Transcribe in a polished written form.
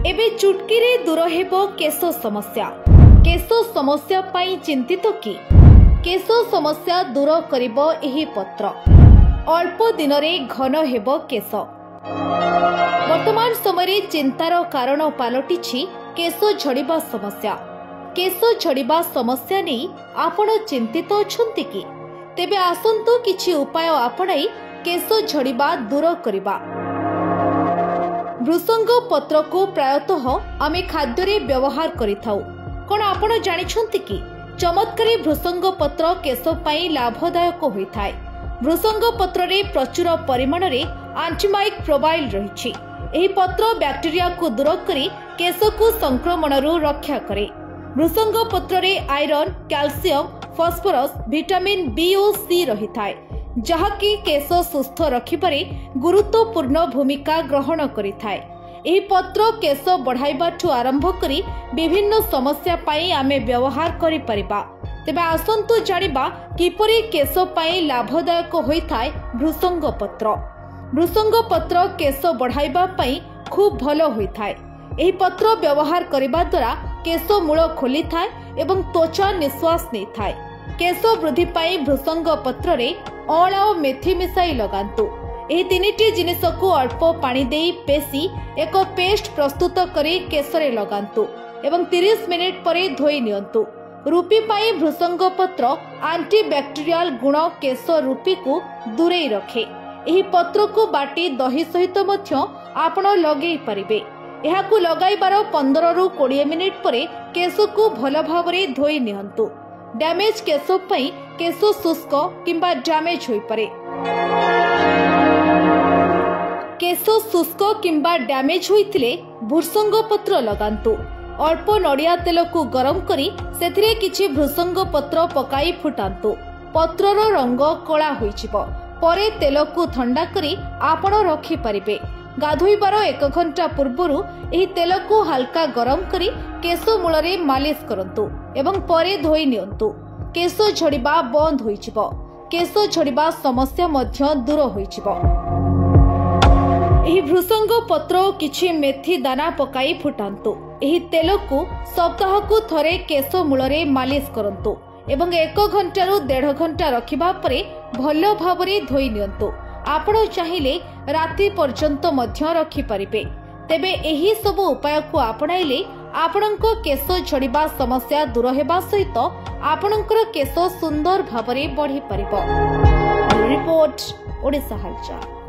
एबे चुटकी दूर हेबो केश समस्या। केश समस्या पाई चिंतित कि केश समस्या दूर करिबो एही पत्र। अल्प दिन रे घन हेबो केश। वर्तमान समय चिंतार कारण पलटिछि केश झड़िबा समस्या। केश झड़िबा समस्या नहीं आपण चिंतित अछंती कि? तेबे आसंतु किछि उपाय आपणाई केश झड़िबा दूर करिबा। भृसंग पत्र को प्रायतः आमे खाद्य व्यवहार करिथाउ। कोन आपण जानिछंती कि चमत्कारी भृसंग पत्र केश पाई लाभदायक होइथाय। भृसंग पत्र रे प्रचुर परिमाण रे एंटीमाइक प्रोबाइल रहिछि। एही पत्र बैक्टीरिया को दूर करी केश को संक्रमण रु रक्षा करे। भृसंग पत्र रे iron, calcium, phosphorus, vitamin B और सी रहिथाय, जहाँकि केश सुस्थ रखिबारे गुरुत्वपूर्ण भूमिका ग्रहण करिथाय। एही पत्र केश बढ़ाइबाठु आरंभ करी विभिन्न समस्या पाई आमे व्यवहार करि परिबा। तेबे आसंतु जानिबा किपरि केश पाई लाभदायक होइथाय भृसंग पत्र। भृसंग पत्र केश बढ़ाइबा पाई खूब भलो होइथाय। एही पत्र व्यवहार करिबा द्वारा केश मूल खोली थाए एवं त्वचा निश्वास नै थाए। केश वृद्धि पाई भृसंग पत्र रे अळा और मेथी मिसाई लगांतु। एही तीनिटी जिनिस को अल्प पानी देई पेसी एक पेस्ट प्रस्तुत करी केश रे लगांतु एवं 30 मिनिट परे धोई नियंतु। रूपी पाई भृसंग पत्र एंटीबैक्टीरियल गुण केश रूपी को दूरेई रखे। एही पत्र को बाटी दही सहित मध्य आपण लगेई परिबे। एहाकु लगाइबार 15 रु 20 मिनिट परे केश को भल भावरे धोई नियंतु। डैमेज केश पई केश शुष्क किंबा डैमेज होई पारे। केश शुष्क किंबा डैमेज होइथिले भृसंग पत्र लगांतु। अल्प नड़िया तेल को गरम करी सेथिरे किछि भृसंग पत्र पकाई फुटांतु। पत्रर रंग कला होइछिबो। परे तेल को ठंडा करी आपण रखि परिबे। गाधोइबार 1 घंटा पूर्वरु एही तेल को हल्का गरम करी केश मूल रे मालिश करंतु एवं परे धोई नियंतु। केश झड़िबा बंद होइछिबो। केश झड़िबा समस्या मध्य दूर होइछिबो। एही भृसंग पत्र किछि मेथी दाना पकाई फुटांतु। एही तेल को सप्ताह को थरे केश मूल रे मालिश करंतु एवं 1 घंटा रु 1.5 घंटा रखिबा परे भलो भाबरे धोई नियंतु। आपण चाहिले राति पर्यंत मध्य रखि परिबे। तेबे एही सब उपाय को आपणाइले आपणको केश झड़िबा समस्या दूर हेबा सहित आपणकर केश सुंदर भाबरे बढ़ी परिबो। रिपोर्ट ओडिशा हालचाल।